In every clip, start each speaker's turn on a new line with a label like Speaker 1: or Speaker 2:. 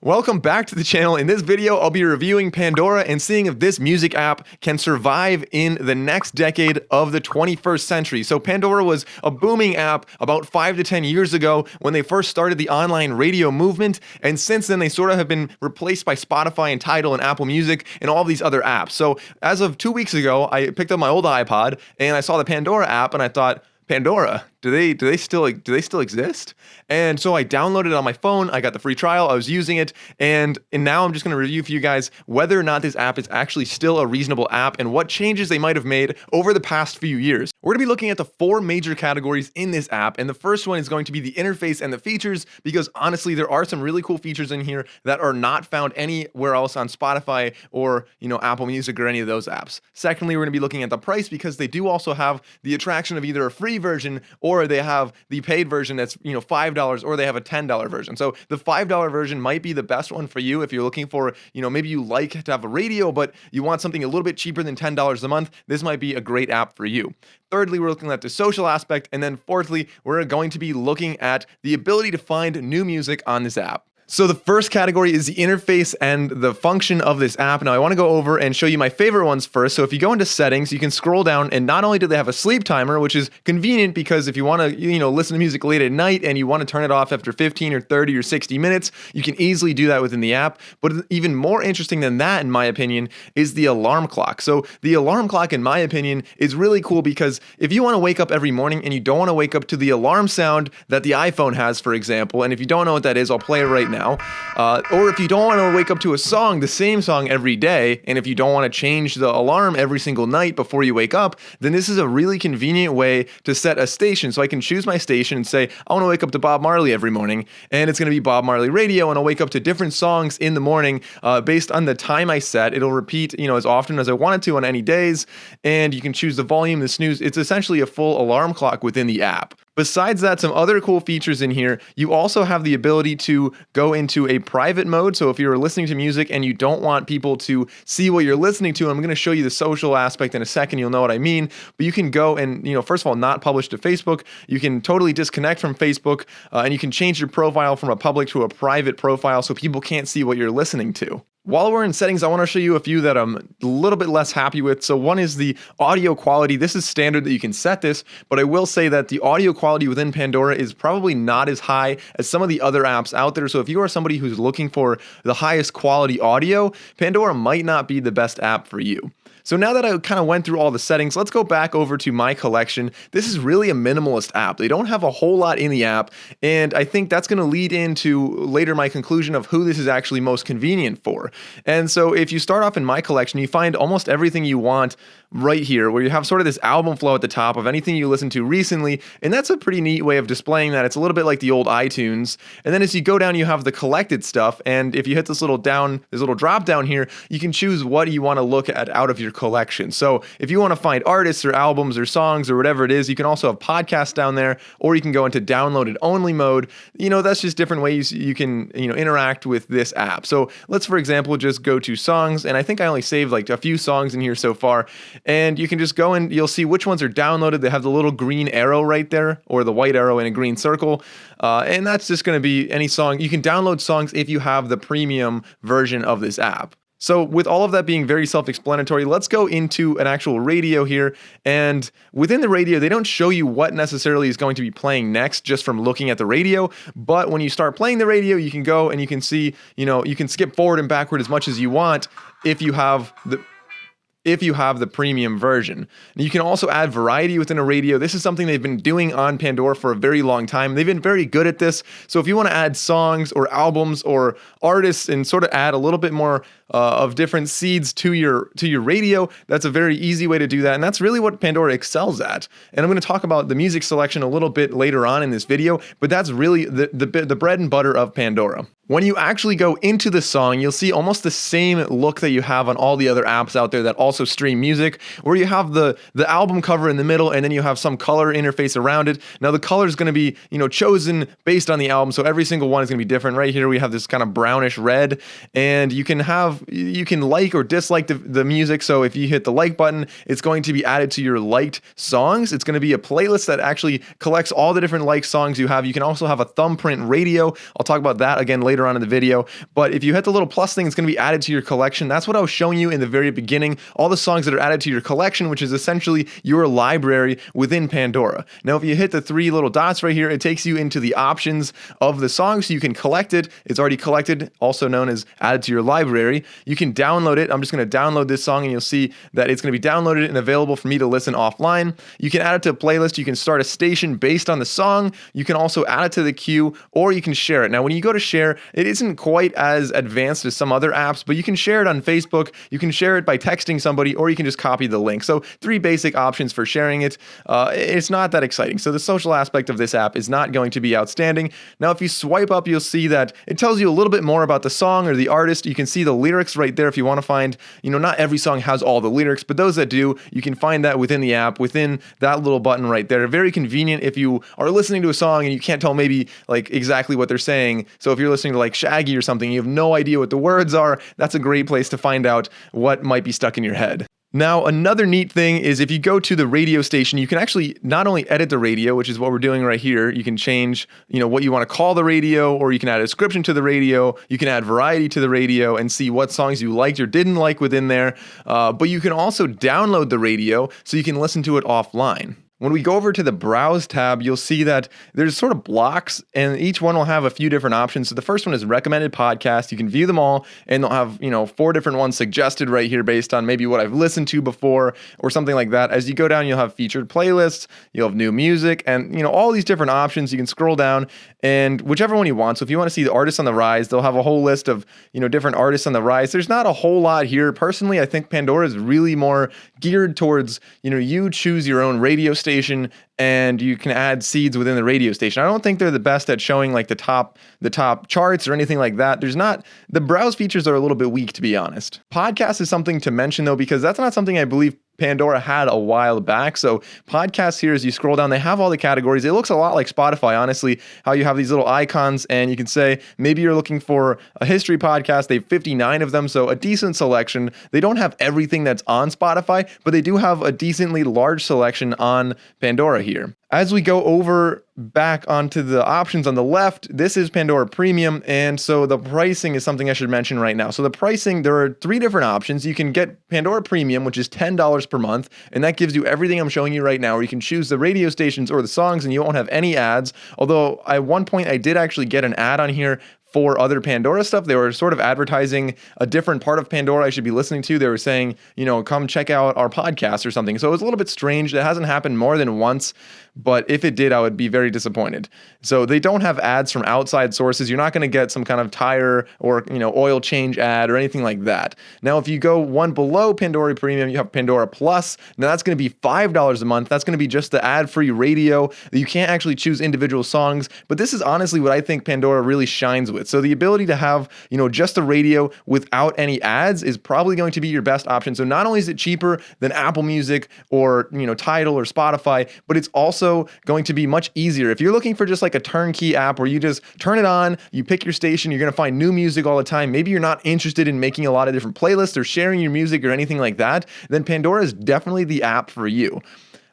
Speaker 1: Welcome back to the channel. In this video, I'll be reviewing Pandora and seeing if this music app can survive in the next decade of the 21st century. So Pandora was a booming app about 5 to 10 years ago when they first started the online radio movement, and since then they sort of have been replaced by Spotify and Tidal and Apple Music and all these other apps. So as of 2 weeks ago, I picked up my old iPod and I saw the Pandora app and I thought, Pandora, do they still exist? And so I downloaded it on my phone. I got the free trial. I was using it, and now I'm just going to review for you guys whether or not this app is actually still a reasonable app and what changes they might have made over the past few years. We're going to be looking at the 4 major categories in this app, and the first one is going to be the interface and the features, because honestly, there are some really cool features in here that are not found anywhere else on Spotify or Apple Music or any of those apps. Secondly, we're going to be looking at the price, because they do also have the attraction of either a free version or they have the paid version that's $5, or they have a $10 version. So the $5 version might be the best one for you if you're looking for, maybe you like to have a radio but you want something a little bit cheaper than $10 a month. This might be a great app for you. Thirdly, we're looking at the social aspect, and then fourthly, we're going to be looking at the ability to find new music on this app. So the first category is the interface and the function of this app. Now I want to go over and show you my favorite ones first. So if you go into settings, you can scroll down, and not only do they have a sleep timer, which is convenient because if you want to, listen to music late at night and you want to turn it off after 15 or 30 or 60 minutes, you can easily do that within the app. But even more interesting than that, in my opinion, is the alarm clock. So the alarm clock, in my opinion, is really cool because if you want to wake up every morning and you don't want to wake up to the alarm sound that the iPhone has, for example, and if you don't know what that is, I'll play it right now. Or if you don't want to wake up to a song, the same song every day, and if you don't want to change the alarm every single night before you wake up, then this is a really convenient way to set a station. So I can choose my station and say, I want to wake up to Bob Marley every morning, and it's going to be Bob Marley Radio, and I'll wake up to different songs in the morning based on the time I set. It'll repeat, as often as I want it to on any days, and you can choose the volume, the snooze. It's essentially a full alarm clock within the app. Besides that, some other cool features in here. You also have the ability to go into a private mode. So if you're listening to music and you don't want people to see what you're listening to, I'm going to show you the social aspect in a second. You'll know what I mean. But you can go and, first of all, not publish to Facebook. You can totally disconnect from Facebook, and you can change your profile from a public to a private profile so people can't see what you're listening to. While we're in settings, I want to show you a few that I'm a little bit less happy with. So one is the audio quality. This is standard that you can set this, but I will say that the audio quality within Pandora is probably not as high as some of the other apps out there. So if you are somebody who's looking for the highest quality audio, Pandora might not be the best app for you. So now that I kind of went through all the settings, let's go back over to my collection. This is really a minimalist app. They don't have a whole lot in the app, and I think that's going to lead into later my conclusion of who this is actually most convenient for. And so if you start off in my collection, you find almost everything you want right here, where you have sort of this album flow at the top of anything you listened to recently, and that's a pretty neat way of displaying that. It's a little bit like the old iTunes. And then as you go down, you have the collected stuff, and if you hit this little drop down here, you can choose what you want to look at out of your collection. So if you want to find artists or albums or songs or whatever it is, you can also have podcasts down there, or you can go into downloaded only mode. That's just different ways you can interact with this app. So let's, for example, just go to songs, and I think I only saved like a few songs in here so far, and you can just go and you'll see which ones are downloaded. They have the little green arrow right there, or the white arrow in a green circle, and that's just going to be any song. You can download songs if you have the premium version of this app. So with all of that being very self-explanatory, let's go into an actual radio here. And within the radio, they don't show you what necessarily is going to be playing next just from looking at the radio. But when you start playing the radio, you can go and you can see, you can skip forward and backward as much as you want if you have the premium version. And you can also add variety within a radio. This is something they've been doing on Pandora for a very long time. They've been very good at this. So if you want to add songs or albums or artists and sort of add a little bit more of different seeds to your radio, that's a very easy way to do that. And that's really what Pandora excels at. And I'm going to talk about the music selection a little bit later on in this video, but that's really the bread and butter of Pandora. When you actually go into the song, you'll see almost the same look that you have on all the other apps out there that also stream music, where you have the album cover in the middle, and then you have some color interface around it. Now the color is going to be chosen based on the album, so every single one is going to be different. Right here we have this kind of brownish red, and you can like or dislike the music. So if you hit the like button, it's going to be added to your liked songs. It's going to be a playlist that actually collects all the different liked songs you have. You can also have a thumbprint radio. I'll talk about that again later later on in the video. But if you hit the little plus thing, it's going to be added to your collection. That's what I was showing you in the very beginning. All the songs that are added to your collection, which is essentially your library within Pandora. Now, if you hit the three little dots right here, it takes you into the options of the song, so you can collect it. It's already collected, also known as added to your library. You can download it. I'm just going to download this song, and you'll see that it's going to be downloaded and available for me to listen offline. You can add it to a playlist. You can start a station based on the song. You can also add it to the queue, or you can share it. Now, when you go to share, it isn't quite as advanced as some other apps, but you can share it on Facebook. You can share it by texting somebody, or you can just copy the link. So 3 basic options for sharing it. It's not that exciting. So the social aspect of this app is not going to be outstanding. Now, if you swipe up, you'll see that it tells you a little bit more about the song or the artist. You can see the lyrics right there if you want to find, not every song has all the lyrics, but those that do, you can find that within the app, within that little button right there. Very convenient if you are listening to a song and you can't tell maybe like exactly what they're saying. So if you're listening to like Shaggy or something, you have no idea what the words are, that's a great place to find out what might be stuck in your head. Now, another neat thing is if you go to the radio station, you can actually not only edit the radio, which is what we're doing right here. You can change, what you want to call the radio, or you can add a description to the radio. You can add variety to the radio and see what songs you liked or didn't like within there. But you can also download the radio so you can listen to it offline. When we go over to the Browse tab, you'll see that there's sort of blocks, and each one will have a few different options. So the first one is recommended podcasts. You can view them all, and they'll have, 4 different ones suggested right here based on maybe what I've listened to before or something like that. As you go down, you'll have featured playlists, you'll have new music, and, all these different options. You can scroll down and whichever one you want. So if you want to see the artists on the rise, they'll have a whole list of, different artists on the rise. There's not a whole lot here. Personally, I think Pandora is really more geared towards, you choose your own radio station and you can add seeds within the radio station. I don't think they're the best at showing like the top charts or anything like that. The browse features are a little bit weak, to be honest. Podcast is something to mention though, because that's not something I believe Pandora had a while back. So podcasts here, as you scroll down, they have all the categories. It looks a lot like Spotify, honestly, how you have these little icons and you can say, maybe you're looking for a history podcast. They have 59 of them, so a decent selection. They don't have everything that's on Spotify, but they do have a decently large selection on Pandora here. As we go over back onto the options on the left, this is Pandora Premium, and so the pricing is something I should mention right now. So the pricing, there are 3 different options. You can get Pandora Premium, which is $10 per month, and that gives you everything I'm showing you right now, where you can choose the radio stations or the songs, and you won't have any ads. Although at one point I did actually get an ad on here for other Pandora stuff. They were sort of advertising a different part of Pandora I should be listening to. They were saying, come check out our podcast or something. So it was a little bit strange. It hasn't happened more than once, but if it did, I would be very disappointed. So they don't have ads from outside sources. You're not going to get some kind of tire or, oil change ad or anything like that. Now, if you go one below Pandora Premium, you have Pandora Plus. Now that's going to be $5 a month. That's going to be just the ad-free radio. You can't actually choose individual songs, but this is honestly what I think Pandora really shines with. So the ability to have, just the radio without any ads is probably going to be your best option. So not only is it cheaper than Apple Music or, Tidal or Spotify, but it's also going to be much easier. If you're looking for just like a turnkey app where you just turn it on, you pick your station, you're going to find new music all the time. Maybe you're not interested in making a lot of different playlists or sharing your music or anything like that, then Pandora is definitely the app for you.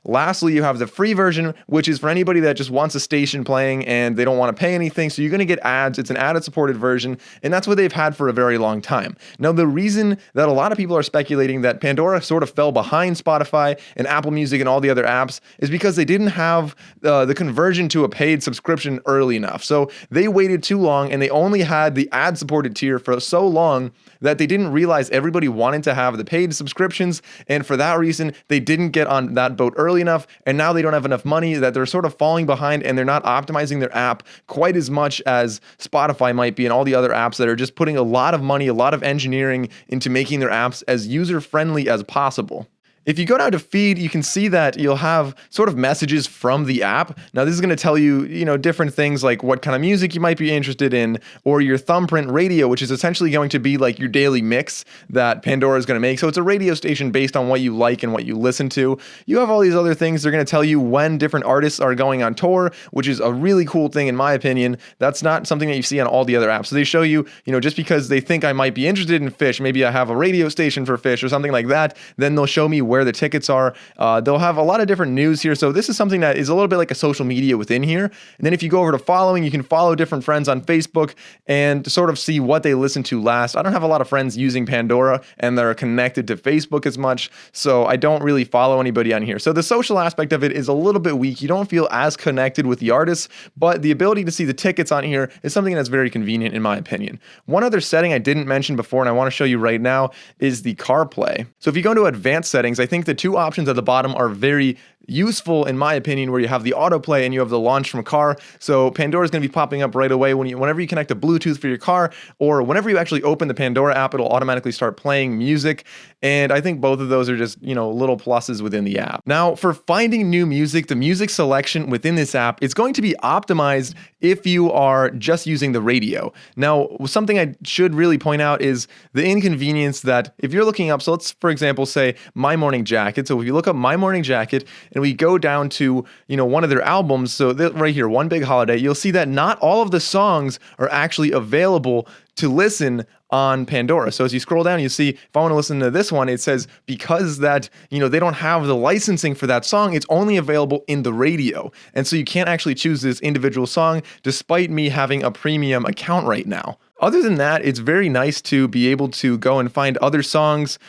Speaker 1: Lastly, you have the free version, which is for anybody that just wants a station playing and they don't want to pay anything. So you're going to get ads. It's an ad-supported version, and that's what they've had for a very long time. Now, the reason that a lot of people are speculating that Pandora sort of fell behind Spotify and Apple Music and all the other apps is because they didn't have the conversion to a paid subscription early enough. So they waited too long, and they only had the ad-supported tier for so long that they didn't realize everybody wanted to have the paid subscriptions, and for that reason, they didn't get on that boat early enough, and now they don't have enough money, that they're sort of falling behind, and they're not optimizing their app quite as much as Spotify might be and all the other apps that are just putting a lot of money, a lot of engineering into making their apps as user-friendly as possible. If you go down to feed, you can see that you'll have sort of messages from the app. Now, this is going to tell you, different things like what kind of music you might be interested in, or your thumbprint radio, which is essentially going to be like your daily mix that Pandora is going to make. So it's a radio station based on what you like and what you listen to. You have all these other things. They're going to tell you when different artists are going on tour, which is a really cool thing in my opinion. That's not something that you see on all the other apps. So they show you, just because they think I might be interested in Fish, maybe I have a radio station for Fish or something like that, then they'll show me where the tickets are. They'll have a lot of different news here. So this is something that is a little bit like a social media within here. And then if you go over to following, you can follow different friends on Facebook and sort of see what they listen to last. I don't have a lot of friends using Pandora and they're connected to Facebook as much, so I don't really follow anybody on here. So the social aspect of it is a little bit weak. You don't feel as connected with the artists, but the ability to see the tickets on here is something that's very convenient in my opinion. One other setting I didn't mention before and I want to show you right now is the CarPlay. So if you go into advanced settings, I think the two options at the bottom are very useful in my opinion, where you have the autoplay and you have the launch from car. So Pandora is going to be popping up right away whenever you connect a Bluetooth for your car, or whenever you actually open the Pandora app, it'll automatically start playing music. And I think both of those are just, little pluses within the app. Now, for finding new music, the music selection within this app is going to be optimized if you are just using the radio. Now, something I should really point out is the inconvenience that if you're looking up, so let's, for example, say My Morning Jacket. So if you look up My Morning Jacket, and we go down to, one of their albums, so right here, One Big Holiday, you'll see that not all of the songs are actually available to listen on Pandora. So as you scroll down, you see, if I want to listen to this one, it says because that, they don't have the licensing for that song, it's only available in the radio. And so you can't actually choose this individual song despite me having a premium account right now. Other than that, it's very nice to be able to go and find other songs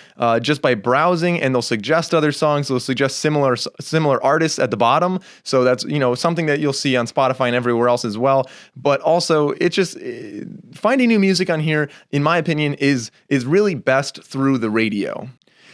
Speaker 1: just by browsing, and they'll suggest other songs. They'll suggest similar artists at the bottom. So that's something that you'll see on Spotify and everywhere else as well. But also, it's just finding new music on here, in my opinion, is really best through the radio.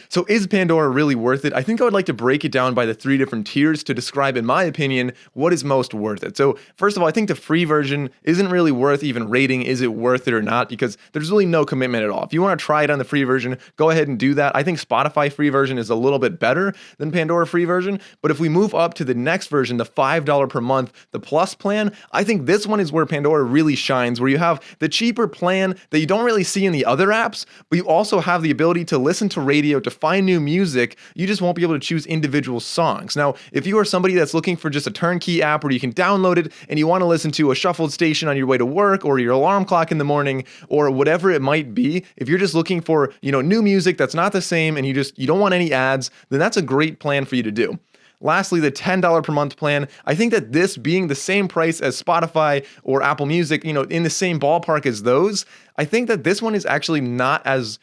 Speaker 1: So is Pandora really worth it? I think I would like to break it down by the 3 different tiers to describe, in my opinion, what is most worth it. So first of all, I think the free version isn't really worth even rating, is it worth it or not, because there's really no commitment at all. If you want to try it on the free version, go ahead and do that. I think Spotify free version is a little bit better than Pandora free version, but if we move up to the next version, the $5 per month, the Plus plan, I think this one is where Pandora really shines, where you have the cheaper plan that you don't really see in the other apps, but you also have the ability to listen to radio, to find new music. You just won't be able to choose individual songs. Now, if you are somebody that's looking for just a turnkey app where you can download it and you want to listen to a shuffled station on your way to work or your alarm clock in the morning or whatever it might be, if you're just looking for, new music that's not the same and you don't want any ads, then that's a great plan for you to do. Lastly, the $10 per month plan. I think that this being the same price as Spotify or Apple Music, in the same ballpark as those, I think that this one is actually not as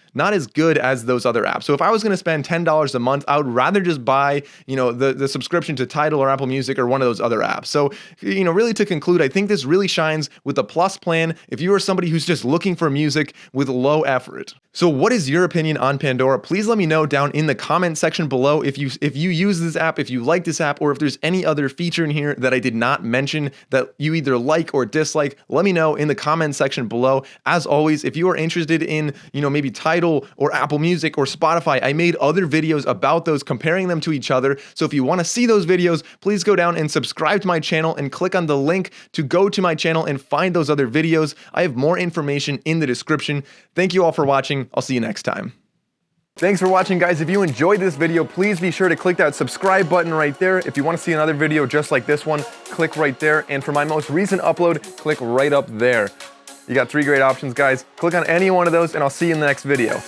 Speaker 1: good as those other apps. So if I was going to spend $10 a month, I would rather just buy, the subscription to Tidal or Apple Music or one of those other apps. So, really to conclude, I think this really shines with the Plus plan if you are somebody who's just looking for music with low effort. So what is your opinion on Pandora? Please let me know down in the comment section below if you use this app, if you like this app, or if there's any other feature in here that I did not mention that you either like or dislike. Let me know in the comment section below. As always, if you are interested in, maybe Tidal or Apple Music or Spotify, I made other videos about those, comparing them to each other. So if you want to see those videos, please go down and subscribe to my channel and click on the link to go to my channel and find those other videos. I have more information in the description. Thank you all for watching. I'll see you next time. Thanks for watching, guys. If you enjoyed this video, please be sure to click that subscribe button right there. If you want to see another video just like this one, click right there. And for my most recent upload, click right up there. You got 3 great options, guys. Click on any one of those and I'll see you in the next video.